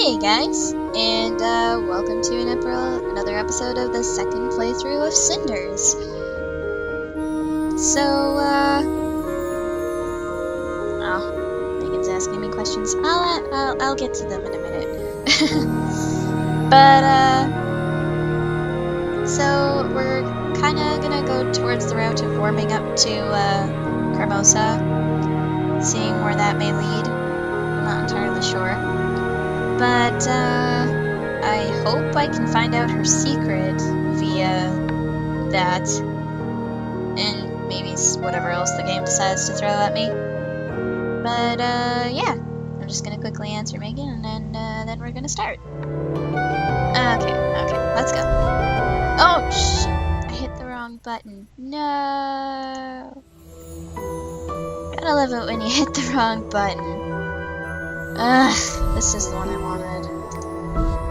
Hey guys, and welcome to another episode of the second playthrough of Cinders. So, oh, Megan's asking me questions. I'll get to them in a minute. But, so we're kind of gonna go towards the route of warming up to, Carmosa, seeing where that may lead. I'm not entirely sure. But, I hope I can find out her secret via that, and maybe whatever else the game decides to throw at me. But, yeah, I'm just gonna quickly answer Megan, and then we're gonna start. Okay, let's go. Oh, shit, I hit the wrong button. No. Gotta love it when you hit the wrong button. Ugh, this is the one I wanted.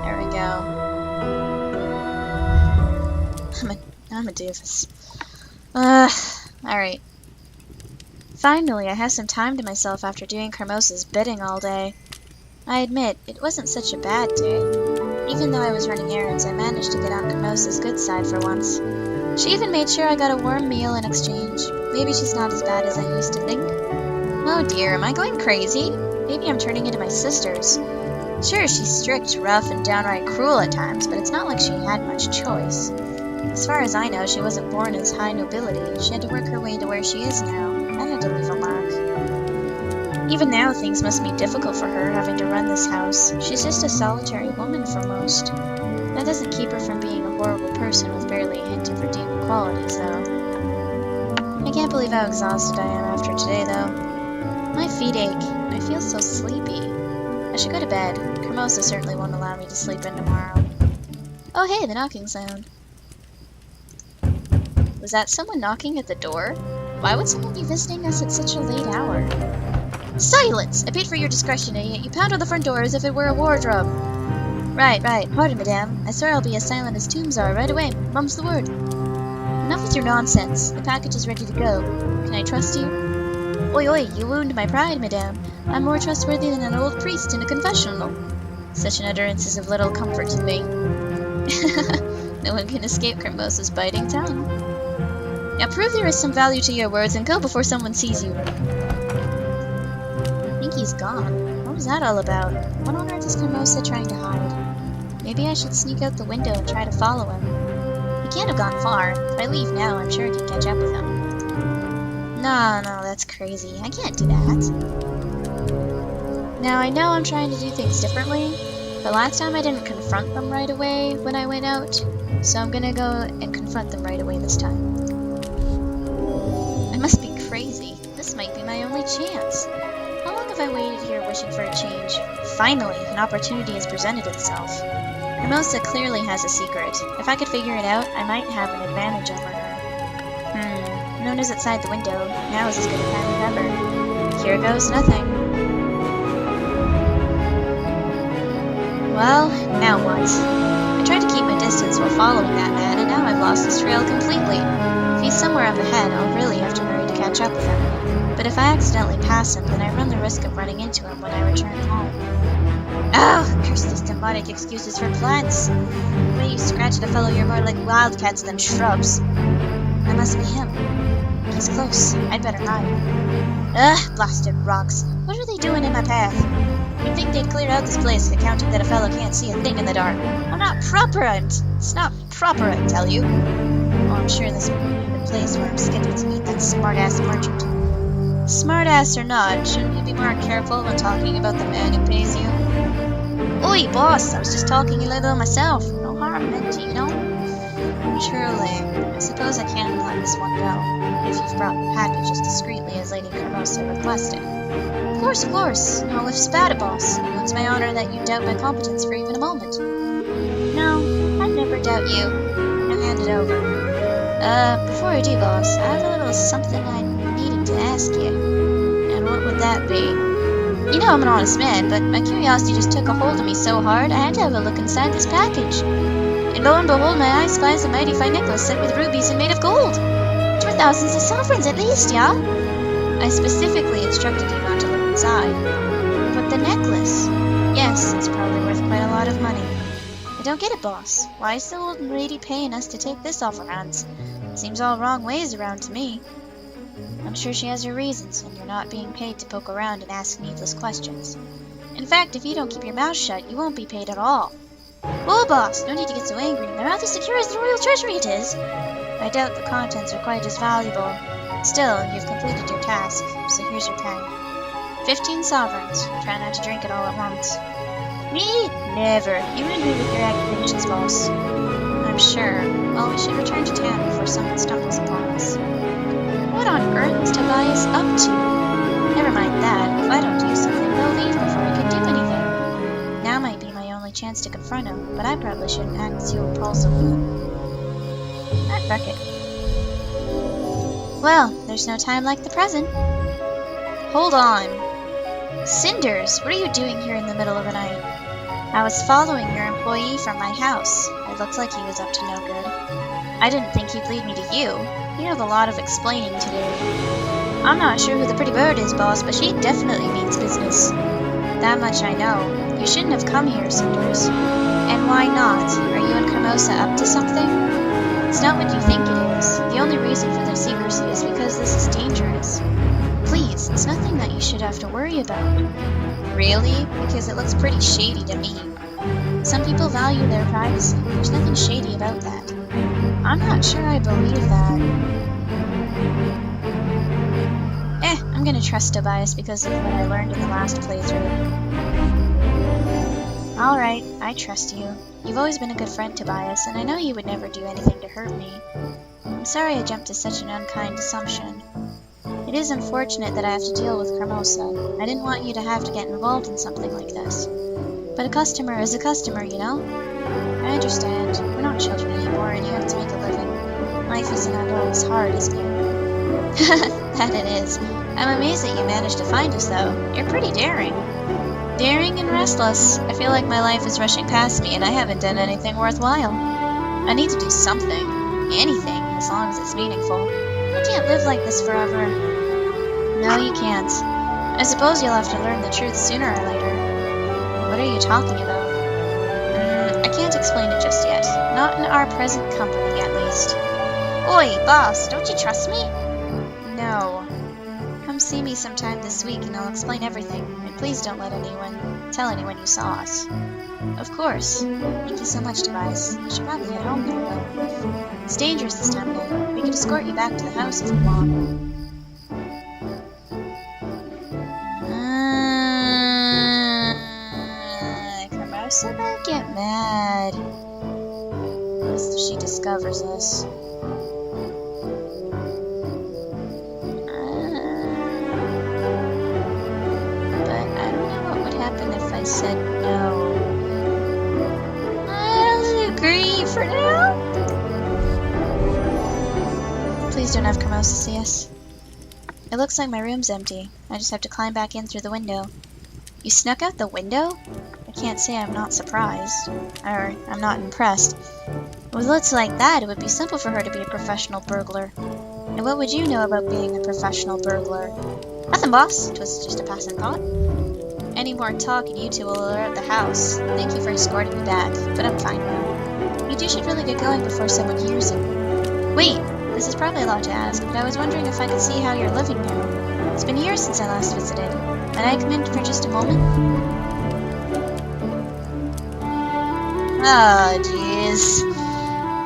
There we go. I'm a doofus. Alright. Finally, I have some time to myself after doing Carmosa's bidding all day. I admit, it wasn't such a bad day. Even though I was running errands, I managed to get on Carmosa's good side for once. She even made sure I got a warm meal in exchange. Maybe she's not as bad as I used to think. Oh dear, am I going crazy? Maybe I'm turning into my sisters. Sure, she's strict, rough, and downright cruel at times, but it's not like she had much choice. As far as I know, she wasn't born as high nobility. She had to work her way to where she is now. That had to leave a mark. Even now, things must be difficult for her, having to run this house. She's just a solitary woman for most. That doesn't keep her from being a horrible person with barely a hint of redeeming qualities, though. I can't believe how exhausted I am after today, though. My feet ache. I feel so sleepy. I should go to bed. Carmosa certainly won't allow me to sleep in tomorrow. Oh hey, the knocking sound. Was that someone knocking at the door? Why would someone be visiting us at such a late hour? Silence! I paid for your discretion, and yet you pound on the front door as if it were a wardrobe. Right. Pardon, madame. I swear I'll be as silent as tombs are right away. Mum's the word. Enough with your nonsense. The package is ready to go. Can I trust you? Oi, you wound my pride, madame. I'm more trustworthy than an old priest in a confessional. Such an utterance is of little comfort to me. No one can escape Carmosa's biting tongue. Now prove there is some value to your words and go before someone sees you. I think he's gone. What was that all about? What on earth is Carmosa trying to hide? Maybe I should sneak out the window and try to follow him. He can't have gone far. If I leave now, I'm sure I can catch up with him. No, that's crazy. I can't do that. Now, I know I'm trying to do things differently, but last time I didn't confront them right away when I went out, so I'm gonna go and confront them right away this time. I must be crazy. This might be my only chance. How long have I waited here wishing for a change? Finally, an opportunity has presented itself. Carmosa clearly has a secret. If I could figure it out, I might have an advantage over her. No one is outside the window. Now is as good a time as ever. Here goes nothing. Well, now what? I tried to keep my distance while following that man, and now I've lost his trail completely. If he's somewhere up ahead, I'll really have to hurry to catch up with him. But if I accidentally pass him, then I run the risk of running into him when I return home. Oh, curse these demonic excuses for plants. The way you scratch at a fellow, you're more like wildcats than shrubs. That must be him. He's close. I'd better hide. Ugh, blasted rocks. What are they doing in my path? You'd think they'd clear out this place, accounting that a fellow can't see a thing in the dark. It's not proper, I tell you. Oh, I'm sure this will be the place where I'm scheduled to meet that smart-ass merchant. Smart-ass or not, shouldn't you be more careful when talking about the man who pays you? Oi, boss, I was just talking a little myself. No harm meant to, you know? Truly. I suppose I can let this one go, if you've brought the package as discreetly as Lady Carmosa requested. Of course. No ifs about it, boss. It wounds my honor that you doubt my competence for even a moment. No, I'd never doubt you. Now hand it over. Before I do, boss, I have a little something I needed to ask you. And what would that be? You know I'm an honest man, but my curiosity just took a hold of me so hard I had to have a look inside this package. And lo and behold, my eye spies a mighty fine necklace set with rubies and made of gold. 'Twere thousands of sovereigns at least, yeah? I specifically instructed you not to look inside. But the necklace? Yes, it's probably worth quite lot of money. I don't get it, boss. Why is the old lady paying us to take this off her hands? Seems all wrong ways around to me. I'm sure she has her reasons, and you're not being paid to poke around and ask needless questions. In fact, if you don't keep your mouth shut, you won't be paid at all. Whoa, boss! No need to get so angry. My mouth is secure as the royal treasury it is. I doubt the contents are quite as valuable. Still, you've completed your task, so here's your pen. 15 sovereigns. Try not to drink it all at once. Me? Never. You ruined me with your accusations, boss. I'm sure. Well, we should return to town before someone stumbles upon us. What on earth is Tobias up to? Never mind that. If I don't do something, they'll leave before I can do anything. Now might be my only chance to confront him, but I probably shouldn't act so impulsively. Ah, fuck it. Well, there's no time like the present. Hold on. Cinders, what are you doing here in the middle of the night? I was following your employee from my house. It looked like he was up to no good. I didn't think he'd lead me to you. You have a lot of explaining to do. I'm not sure who the pretty bird is, boss, but she definitely means business. That much I know. You shouldn't have come here, Cinders. And why not? Are you and Carmosa up to something? It's not what you think it is. The only reason for the secrecy is because this is dangerous. Please, it's nothing that you should have to worry about. Really? Because it looks pretty shady to me. Some people value their privacy. There's nothing shady about that. I'm not sure I believe that. I'm gonna trust Tobias because of what I learned in the last playthrough. Alright, I trust you. You've always been a good friend, Tobias, and I know you would never do anything to hurt me. I'm sorry I jumped to such an unkind assumption. It is unfortunate that I have to deal with Carmosa. I didn't want you to have to get involved in something like this. But a customer is a customer, you know? I understand. We're not children anymore, and you have to make a living. Life isn't always hard, isn't it? That it is. I'm amazed that you managed to find us, though. You're pretty daring. Daring and restless. I feel like my life is rushing past me, and I haven't done anything worthwhile. I need to do something. Anything, as long as it's meaningful. I can't live like this forever. No, you can't. I suppose you'll have to learn the truth sooner or later. What are you talking about? I can't explain it just yet. Not in our present company, at least. Oi, boss, don't you trust me? No. Come see me sometime this week and I'll explain everything. And please don't let tell anyone you saw us. Of course. Thank you so much, Tobias. I should probably head home now, though. It's dangerous this time of night. We can escort you back to the house if you want. Carmosa might get mad if she discovers us. I said no. I'll agree for now. Please don't have Carmosa see us. It looks like my room's empty. I just have to climb back in through the window. You snuck out the window? I can't say I'm not surprised. Or, I'm not impressed. With looks like that, it would be simple for her to be a professional burglar. And what would you know about being a professional burglar? Nothing, boss. 'Twas just a passing thought. Any more talk and you two will alert the house. Thank you for escorting me back, but I'm fine now. You two should really get going before someone hears you. Wait, this is probably a lot to ask, but I was wondering if I could see how you're living now. It's been years since I last visited. Might I come in for just a moment? Oh, jeez.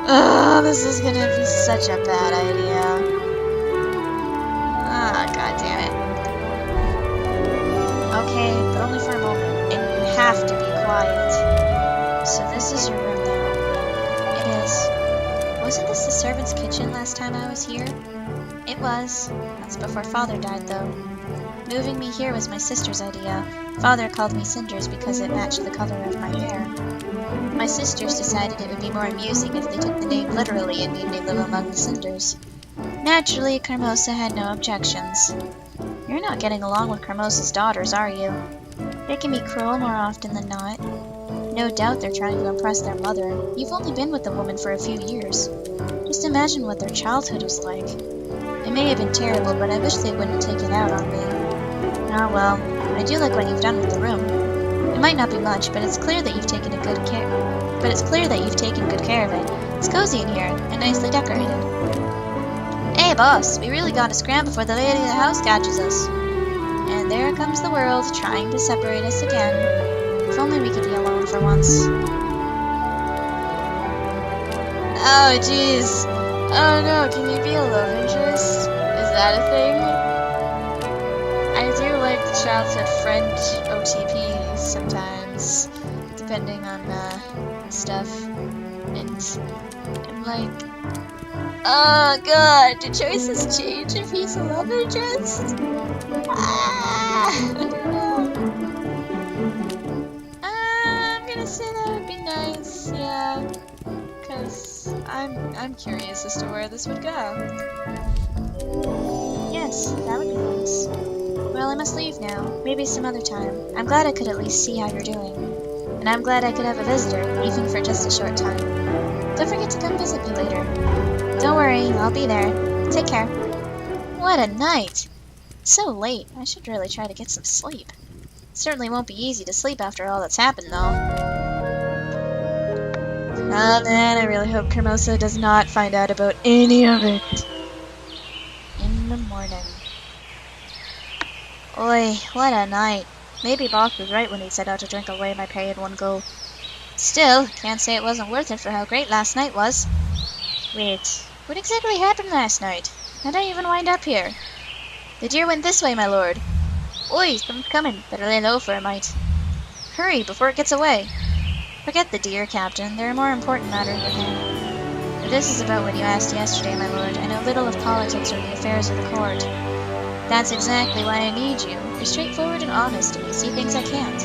Oh, this is gonna be such a bad idea. Ah, god damn it. Okay, but only for a moment, and you have to be quiet. So this is your room now. It is. Wasn't this the servant's kitchen last time I was here? It was. That's before Father died, though. Moving me here was my sister's idea. Father called me Cinders because it matched the color of my hair. My sisters decided it would be more amusing if they took the name literally and made me live among the cinders. Naturally, Carmosa had no objections. You're not getting along with Carmosa's daughters, are you? They can be cruel more often than not. No doubt they're trying to impress their mother. You've only been with the woman for a few years. Just imagine what their childhood was like. It may have been terrible, but I wish they wouldn't take it out on me. Ah well, I do like what you've done with the room. It might not be much, but it's clear that you've taken good care of it. It's cozy in here, and nicely decorated. Hey, boss, we really gotta scram before the lady of the house catches us. And there comes the world, trying to separate us again. If only we could be alone for once. Oh, jeez. Oh no, can you be a love interest? Is that a thing? I do like the childhood friend OTP sometimes, depending on stuff. And I'm like, oh god, do choices change if he's a love interest? I don't know. I'm gonna say that would be nice, yeah. Because I'm curious as to where this would go. Yes, that would be nice. Well, I must leave now. Maybe some other time. I'm glad I could at least see how you're doing. And I'm glad I could have a visitor, even for just a short time. Don't forget to come visit me later. Don't worry, I'll be there. Take care. What a night! It's so late. I should really try to get some sleep. It certainly won't be easy to sleep after all that's happened, though. Oh man, I really hope Carmosa does not find out about any of it. In the morning. Oi, what a night. Maybe Boss was right when he set out to drink away my pay in one go. Still, can't say it wasn't worth it for how great last night was. Wait, what exactly happened last night? How'd I even wind up here? The deer went this way, my lord. Oi, someone's coming. Better lay low for a mite. Hurry, before it gets away. Forget the deer, Captain. There are more important matters at hand. If this is about what you asked yesterday, my lord, I know little of politics or the affairs of the court. That's exactly why I need you. You're straightforward and honest, and you see things I can't.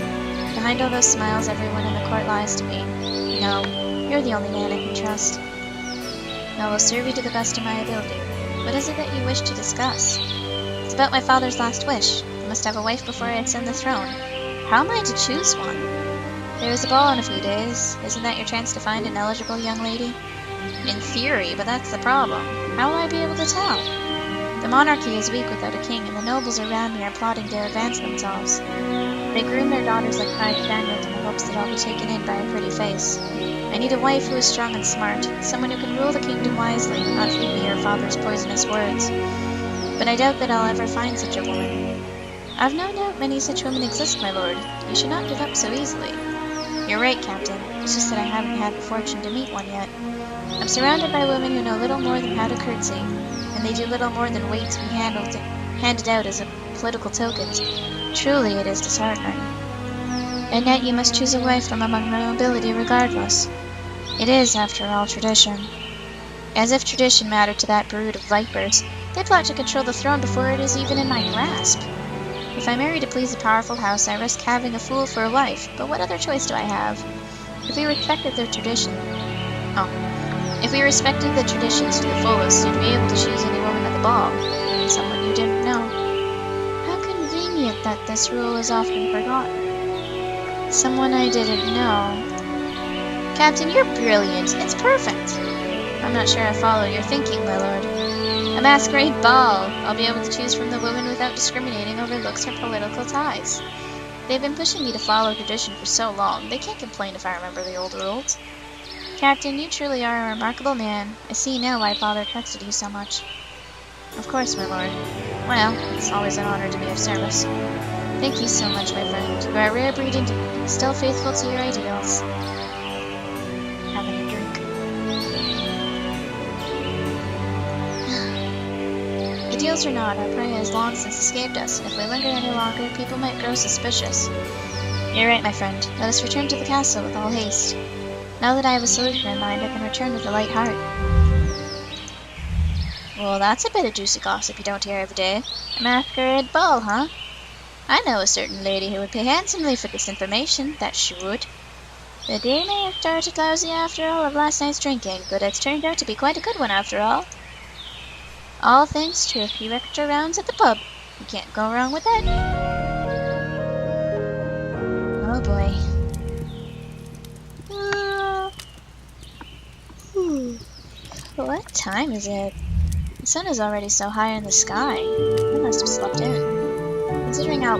Behind all those smiles, everyone in the court lies to me. No, you're the only man I can trust. I will serve you to the best of my ability. What is it that you wish to discuss? It's about my father's last wish. I must have a wife before I ascend the throne. How am I to choose one? There is a ball in a few days. Isn't that your chance to find an eligible young lady? In theory, but that's the problem. How will I be able to tell? The monarchy is weak without a king, and the nobles around me are plotting to advance themselves. They groom their daughters like pride spaniels in the hopes that I'll be taken in by a pretty face. I need a wife who is strong and smart, someone who can rule the kingdom wisely, not feed me her father's poisonous words. But I doubt that I'll ever find such a woman. I've no doubt many such women exist, my lord. You should not give up so easily. You're right, Captain. It's just that I haven't had the fortune to meet one yet. I'm surrounded by women who know little more than how to curtsy, and they do little more than wait to be handed out as a political tokens. Truly, it is disheartening. And yet you must choose a wife from among the nobility regardless. It is, after all, tradition. As if tradition mattered to that brood of vipers, they plot to control the throne before it is even in my grasp. If I marry to please a powerful house, I risk having a fool for a wife, but what other choice do I have? If we respected the traditions to the fullest, you'd be able to choose any woman at the ball, someone you didn't know. How convenient that this rule is often forgotten. Someone I didn't know. Captain, you're brilliant. It's perfect. I'm not sure I follow your thinking, my lord. A masquerade ball. I'll be able to choose from the women without discriminating over looks or political ties. They've been pushing me to follow tradition for so long, they can't complain if I remember the old rules. Captain, you truly are a remarkable man. I see now why Father trusted you so much. Of course, my lord. Well, it's always an honor to be of service. Thank you so much, my friend. You are a rare breed indeed, still faithful to your ideals. Having a drink. Ideals or not, our prey has long since escaped us, and if we linger any longer, people might grow suspicious. You're right, my friend. Let us return to the castle with all haste. Now that I have a solution in mind, I can return with a light heart. Well, that's a bit of juicy gossip you don't hear every day. A masquerade ball, huh? I know a certain lady who would pay handsomely for this information, that she would. The day may have started lousy after all of last night's drinking, but it's turned out to be quite a good one after all. All thanks to a few extra rounds at the pub. You can't go wrong with that. Oh boy. What time is it? The sun is already so high in the sky. I must have slept in. Considering how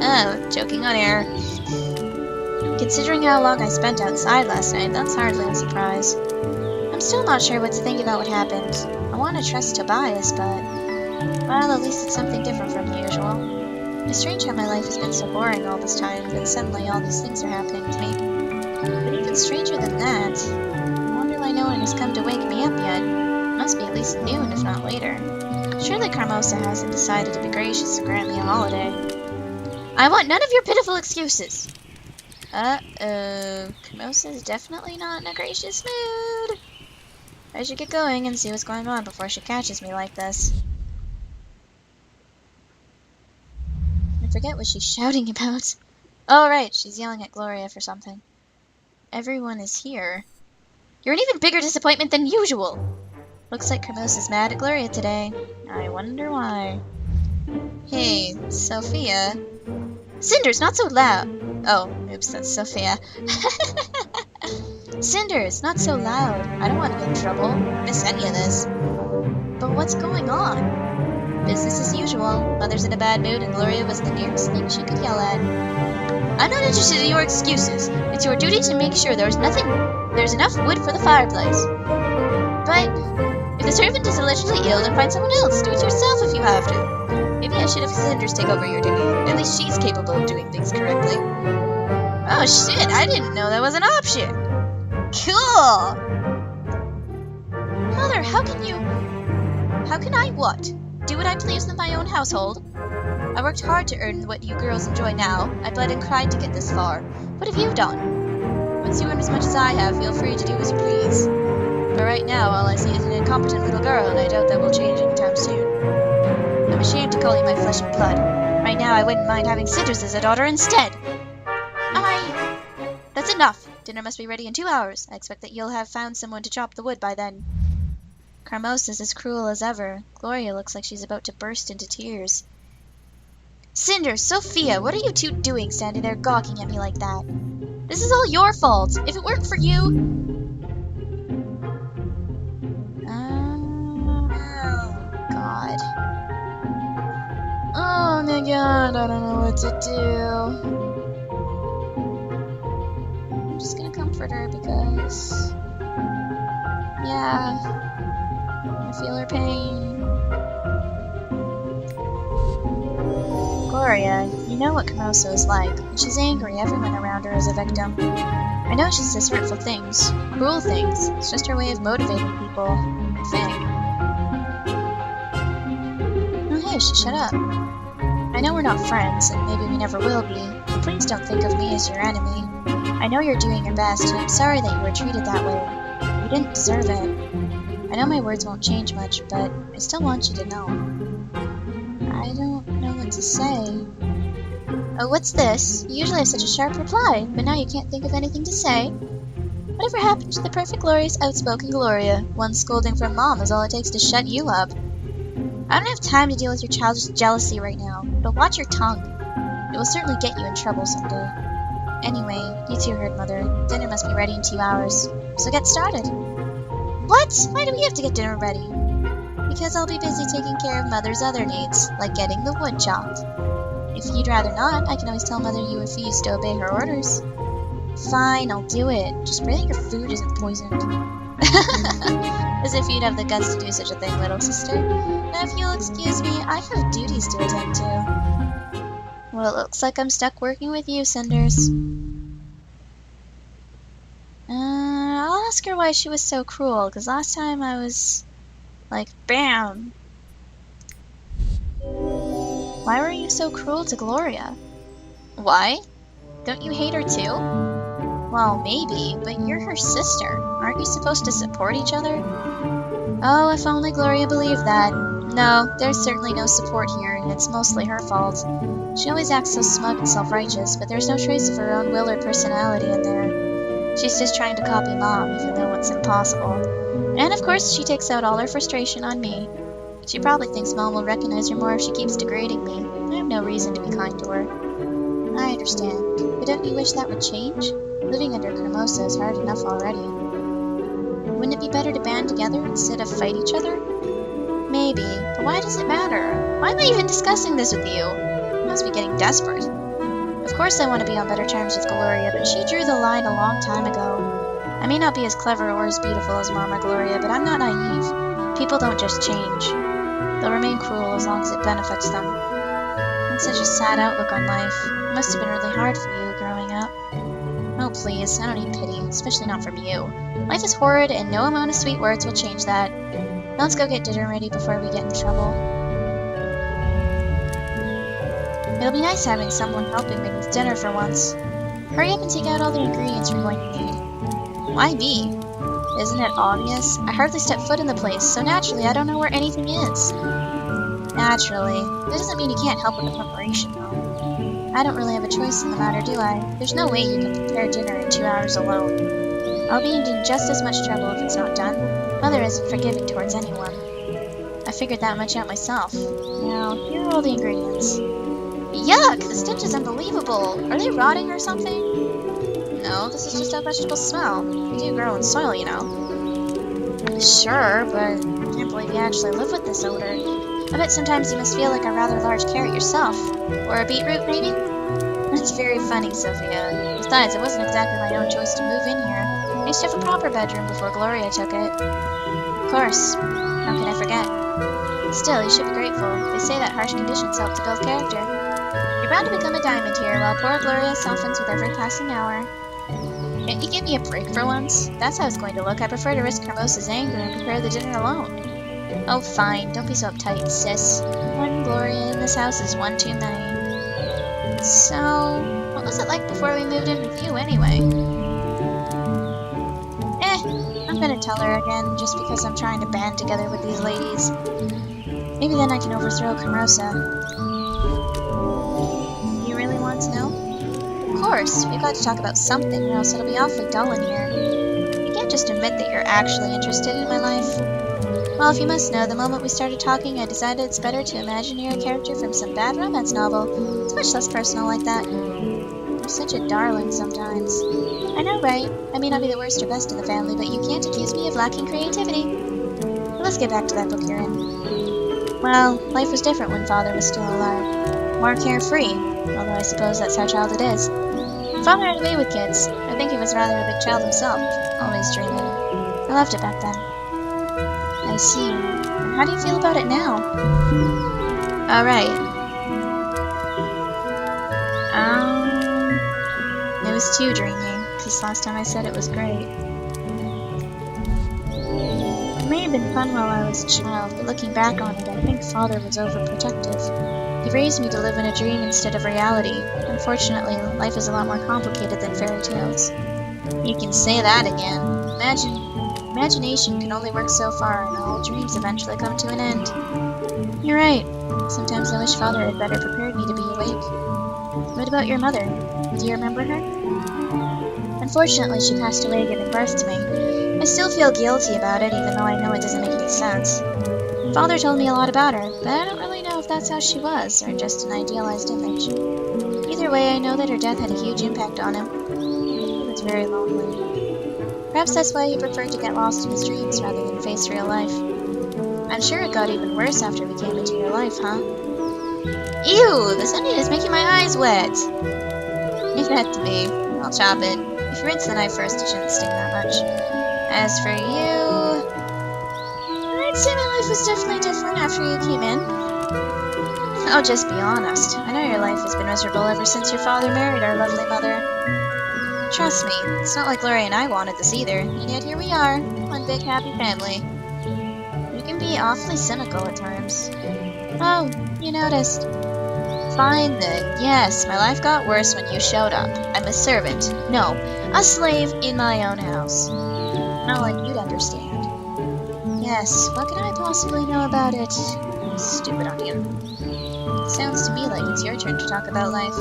Oh, joking on air. Considering how long I spent outside last night, that's hardly a surprise. I'm still not sure what to think about what happened. I want to trust Tobias, but... well, at least it's something different from the usual. It's strange how my life has been so boring all this time, then suddenly all these things are happening to me. But even stranger than that, I wonder why no one has come to wake me up yet. It must be at least noon, if not later. Surely Carmosa hasn't decided to be gracious and grant me a holiday. I want none of your pitiful excuses! Uh-oh. Carmosa is definitely not in a gracious mood. I should get going and see what's going on before she catches me like this. I forget what she's shouting about. Oh, right, she's yelling at Gloria for something. Everyone is here. You're an even bigger disappointment than usual! Looks like Carmosa's mad at Gloria today. I wonder why. Hey, Sophia. Cinders, not so loud! Oh, oops, that's Sophia. Cinders, not so loud. I don't want to get in trouble. Miss any of this. But what's going on? Business as usual. Mother's in a bad mood and Gloria was the nearest thing she could yell at. I'm not interested in your excuses. It's your duty to make sure there's enough wood for the fireplace. But if the servant is allegedly ill, then find someone else. Do it yourself if you have to. Maybe I should have Cinders take over your duty. At least she's capable of doing things correctly. Oh shit, I didn't know that was an option. Cool! Mother, how can I what? Do what I please with my own household? I worked hard to earn what you girls enjoy now. I bled and cried to get this far. What have you done? Once you earn as much as I have, feel free to do as you please. But right now, all I see is an incompetent little girl, and I doubt that will change anytime soon. I'm ashamed to call you my flesh and blood. Right now, I wouldn't mind having Cinders as a daughter instead. That's enough. Dinner must be ready in 2 hours. I expect that you'll have found someone to chop the wood by then. Carmosa's as cruel as ever. Gloria looks like she's about to burst into tears. Cinders, Sophia, what are you two doing standing there gawking at me like that? This is all your fault. If it worked for you... Oh, God. Oh, my God, I don't know what to do. I'm just gonna comfort her because... yeah... I feel her pain. Gloria, you know what Carmosa is like. When she's angry, everyone around her is a victim. I know she says hurtful things, cruel things. It's just her way of motivating people, I think. Oh hey, shut up. I know we're not friends, and maybe we never will be, but please don't think of me as your enemy. I know you're doing your best, and I'm sorry that you were treated that way. You didn't deserve it. I know my words won't change much, but I still want you to know. I don't know what to say. Oh, what's this? You usually have such a sharp reply, but now you can't think of anything to say. Whatever happened to the perfect, glorious, outspoken Gloria? One scolding from Mom is all it takes to shut you up. I don't have time to deal with your childish jealousy right now, but watch your tongue. It will certainly get you in trouble someday. Anyway, you two heard Mother. Dinner must be ready in 2 hours, so get started. What? Why do we have to get dinner ready? Because I'll be busy taking care of Mother's other needs, like getting the wood chopped. If you'd rather not, I can always tell Mother you refuse to obey her orders. Fine, I'll do it. Just pray that your food isn't poisoned. As if you'd have the guts to do such a thing, little sister. Now if you'll excuse me, I have duties to attend to. Well, it looks like I'm stuck working with you, Cinders. I'll ask her why she was so cruel, because last time I was... like, bam! Why were you so cruel to Gloria? Why? Don't you hate her too? Well, maybe, but you're her sister. Aren't you supposed to support each other? Oh, if only Gloria believed that. No, there's certainly no support here, and it's mostly her fault. She always acts so smug and self-righteous, but there's no trace of her own will or personality in there. She's just trying to copy Mom, even though it's impossible. And of course, she takes out all her frustration on me. She probably thinks Mom will recognize her more if she keeps degrading me. I have no reason to be kind to her. I understand, but don't you wish that would change? Living under Carmosa is hard enough already. Wouldn't it be better to band together instead of fight each other? Maybe, but why does it matter? Why am I even discussing this with you? You must be getting desperate. Of course I want to be on better terms with Gloria, but she drew the line a long time ago. I may not be as clever or as beautiful as Mama Gloria, but I'm not naive. People don't just change. They'll remain cruel as long as it benefits them. That's such a sad outlook on life. It must have been really hard for you growing up. Oh, please, I don't need pity, especially not from you. Life is horrid, and no amount of sweet words will change that. Now let's go get dinner ready before we get in trouble. It'll be nice having someone helping me with dinner for once. Hurry up and take out all the ingredients we're going to need. Why me? Isn't it obvious? I hardly step foot in the place, so naturally I don't know where anything is. Naturally. That doesn't mean you can't help with the preparation, though. I don't really have a choice in the matter, do I? There's no way you can prepare dinner in 2 hours alone. I'll be in just as much trouble if it's not done. Mother isn't forgiving towards anyone. I figured that much out myself. Now, here are all the ingredients. Yuck! The stench is unbelievable! Are they rotting or something? No, this is just how vegetables smell. They do grow in soil, you know. Sure, but I can't believe you actually live with this odor. I bet sometimes you must feel like a rather large carrot yourself. Or a beetroot, maybe? That's very funny, Sophia. Besides, it wasn't exactly my own choice to move in here. I used to have a proper bedroom before Gloria took it. Of course. How can I forget? Still, you should be grateful. They say that harsh conditions help to build character. You're bound to become a diamond here, while poor Gloria softens with every passing hour. Can't you give me a break for once? That's how it's going to look. I prefer to risk Carmosa's anger and prepare the dinner alone. Oh, fine. Don't be so uptight, sis. One Gloria in this house is one too many. So, what was it like before we moved in with you, anyway? I'm gonna tell her again, just because I'm trying to band together with these ladies. Maybe then I can overthrow Carmosa. You really want to know? Of course. We've got to talk about something, or else it'll be awfully dull in here. You can't just admit that you're actually interested in my life. Well, if you must know, the moment we started talking, I decided it's better to imagine you're a character from some bad romance novel. It's much less personal like that. You're such a darling sometimes. I know, right? I may not be the worst or best in the family, but you can't accuse me of lacking creativity. But let's get back to that book you're in. Well, life was different when Father was still alive. More carefree, although I suppose that's how childhood is. Father had a way with kids. I think he was rather a big child himself, always dreaming. I loved it back then. I see. And how do you feel about it now? Alright. It was too dreamy, because last time I said it was great. It may have been fun while I was a child, but looking back on it, I think Father was overprotective. He raised me to live in a dream instead of reality. Unfortunately, life is a lot more complicated than fairy tales. You can say that again. Imagination can only work so far, and all dreams eventually come to an end. You're right. Sometimes I wish Father had better prepared me to be awake. What about your mother? Do you remember her? Unfortunately, she passed away giving birth to me. I still feel guilty about it, even though I know it doesn't make any sense. Father told me a lot about her, but I don't really know if that's how she was, or just an idealized image. Either way, I know that her death had a huge impact on him. He was very lonely. Perhaps that's why he preferred to get lost in his dreams rather than face real life. I'm sure it got even worse after we came into your life, huh? Ew! This onion is making my eyes wet! Leave that to me. I'll chop it. If you rinse the knife first, it shouldn't sting that much. As for you... I'd say my life was definitely different after you came in. I'll just be honest. I know your life has been miserable ever since your father married our lovely mother. Trust me, it's not like Gloria and I wanted this either, and yet here we are, one big happy family. You can be awfully cynical at times. Oh, you noticed. Fine then. Yes, my life got worse when you showed up. I'm a servant. No, a slave in my own house. Not like you'd understand. Yes, what can I possibly know about it? Stupid onion. Sounds to me like it's your turn to talk about life.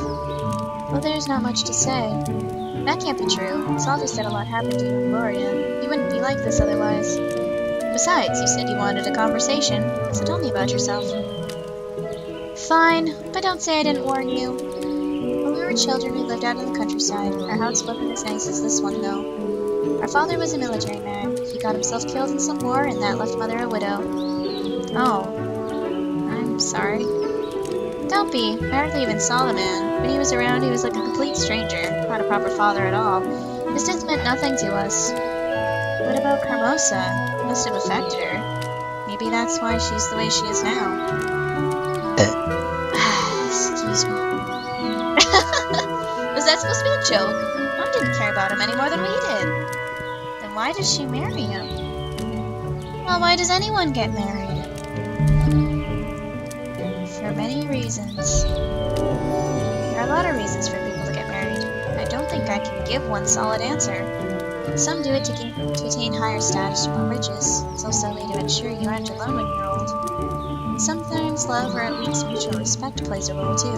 Well, there's not much to say. That can't be true. Father said a lot happened to you and Gloria. You wouldn't be like this otherwise. Besides, you said you wanted a conversation, so tell me about yourself. Fine, but don't say I didn't warn you. When we were children, we lived out in the countryside. Our house wasn't as nice as this one, though. Our father was a military man. He got himself killed in some war, and that left Mother a widow. Oh. I'm sorry. Don't be. I hardly even saw the man. When he was around, he was like a complete stranger, not a proper father at all. His death meant nothing to us. What about Carmosa? It must have affected her. Maybe that's why she's the way she is now. Excuse me. Was that supposed to be a joke? Mom didn't care about him any more than we did. Then why did she marry him? Well, why does anyone get married? For many reasons. There are a lot of reasons for people to get married. I don't think I can give one solid answer. Some do it to attain higher status or more riches. It's also a way to ensure you aren't alone when you're old. Sometimes love or at least mutual respect plays a role too.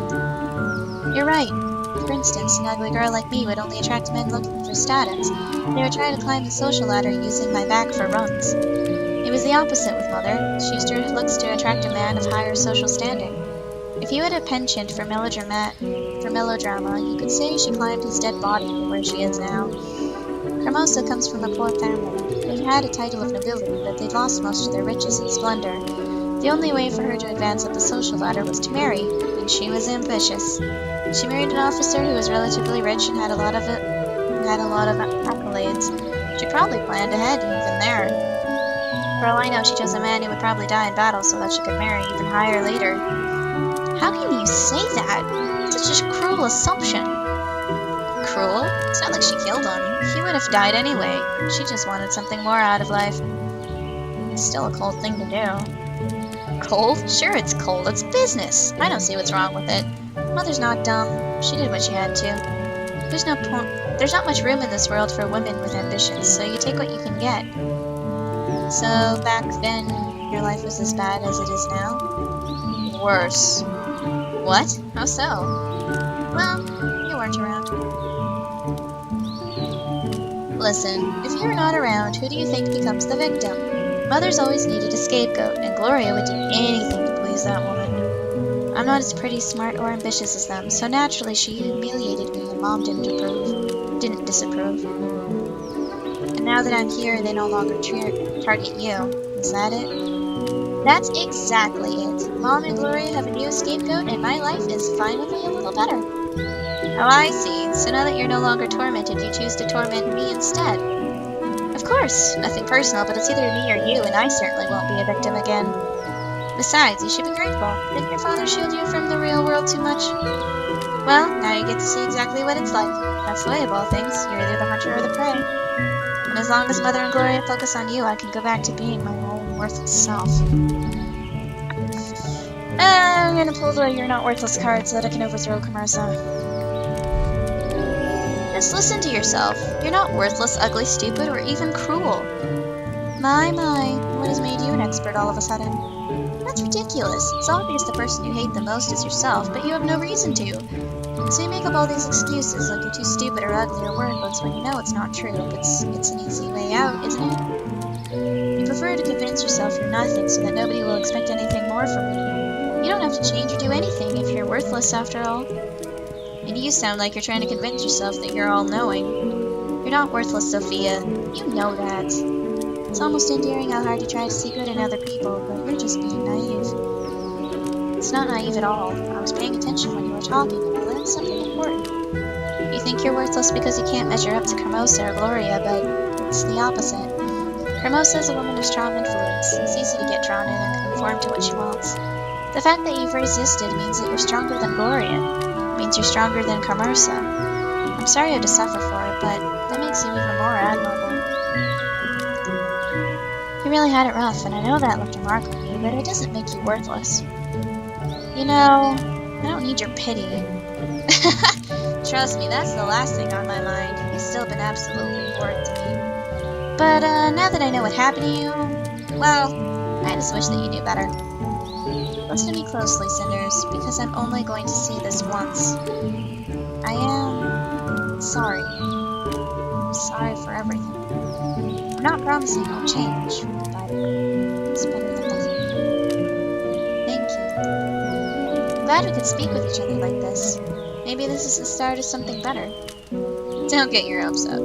You're right. For instance, an ugly girl like me would only attract men looking for status. They would try to climb the social ladder using my back for rungs. It was the opposite with Mother. She looks to attract a man of higher social standing. If you had a penchant for melodrama, you could say she climbed his dead body to where she is now. Carmosa comes from a poor family. They had a title of nobility, but they'd lost most of their riches and splendor. The only way for her to advance up the social ladder was to marry, and she was ambitious. She married an officer who was relatively rich and had a lot of accolades. She probably planned ahead even there. For all I know, she chose a man who would probably die in battle so that she could marry even higher later. How can you say that? It's such a cruel assumption. Cruel? It's not like she killed him. He would have died anyway. She just wanted something more out of life. It's still a cold thing to do. Cold? Sure it's cold. It's business. I don't see what's wrong with it. Mother's not dumb. She did what she had to. There's not much room in this world for women with ambitions, so you take what you can get. So, back then, your life was as bad as it is now? Worse. What? How so? Well, you weren't around. Listen, if you're not around, who do you think becomes the victim? Mother's always needed a scapegoat, and Gloria would do anything to please that woman. I'm not as pretty, smart, or ambitious as them, so naturally she humiliated me and Mom didn't disapprove. And now that I'm here, they no longer target you. Is that it? That's exactly it. Mom and Gloria have a new scapegoat, and my life is finally a little better. Oh, I see. So now that you're no longer tormented, you choose to torment me instead. Of course. Nothing personal, but it's either me or you, and I certainly won't be a victim again. Besides, you should be grateful. Didn't your father shield you from the real world too much? Well, now you get to see exactly what it's like. That's the way of all things. You're either the hunter or the prey. And as long as Mother and Gloria focus on you, I can go back to being my own worthless self. I'm gonna pull the "you're not worthless" card so that I can overthrow Carmosa. Just listen to yourself. You're not worthless, ugly, stupid, or even cruel. My, what has made you an expert all of a sudden? That's ridiculous. It's obvious the person you hate the most is yourself, but you have no reason to. So you make up all these excuses like you're too stupid or ugly or worthless when you know it's not true, but it's an easy way out, isn't it? You prefer to convince yourself you're nothing so that nobody will expect anything more from you. You don't have to change or do anything if you're worthless after all. And you sound like you're trying to convince yourself that you're all-knowing. You're not worthless, Sophia. You know that. It's almost endearing how hard you try to see good in other people, but you're just being naive. It's not naive at all. I was paying attention when you were talking, and I learned something important. You think you're worthless because you can't measure up to Carmosa or Gloria, but it's the opposite. Carmosa is a woman of strong influence. It's easy to get drawn in and conform to what she wants. The fact that you've resisted means that you're stronger than Gloria. It means you're stronger than Carmosa. I'm sorry you had to suffer for it, but that makes you even more admirable. You really had it rough, and I know that left a mark on you, but it doesn't make you worthless. You know, I don't need your pity. Trust me, that's the last thing on my mind. You've still been absolutely horrid to me. But now that I know what happened to you, well, I just wish that you knew better. Listen to me closely, Cinders, because I'm only going to say this once. I am sorry. I'm sorry for everything. I'm not promising I'll change, but it's better than nothing. Thank you. I'm glad we could speak with each other like this. Maybe this is the start of something better. Don't get your hopes up.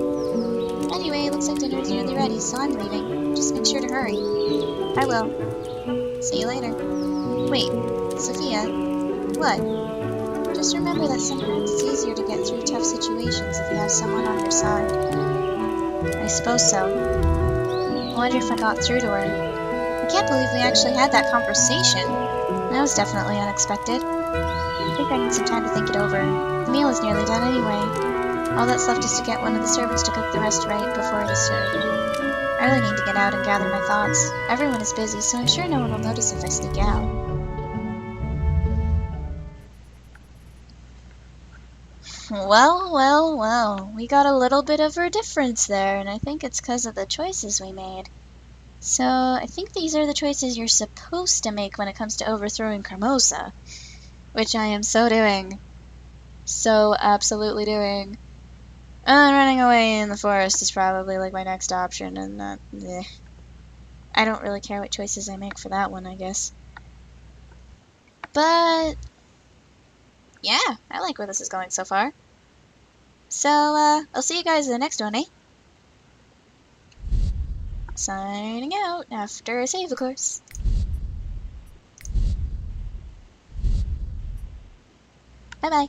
Anyway, it looks like dinner's nearly ready, so I'm leaving. Just make sure to hurry. I will. See you later. Wait, Sophia, What? Just remember that sometimes it's easier to get through tough situations if you have someone on your side. I suppose so. I wonder if I got through to her. I can't believe we actually had that conversation. That was definitely unexpected. I think I need some time to think it over. The meal is nearly done anyway. All that's left is to get one of the servants to cook the rest right before it is served. I really need to get out and gather my thoughts. Everyone is busy, so I'm sure no one will notice if I sneak out. Well, we got a little bit of a difference there, and I think it's because of the choices we made. So, I think these are the choices you're supposed to make when it comes to overthrowing Carmosa, which I am so doing. So absolutely doing. And running away in the forest is probably like my next option, and that, I don't really care what choices I make for that one, I guess. But, yeah, I like where this is going so far. So, I'll see you guys in the next one, eh? Signing out after a save, of course. Bye-bye.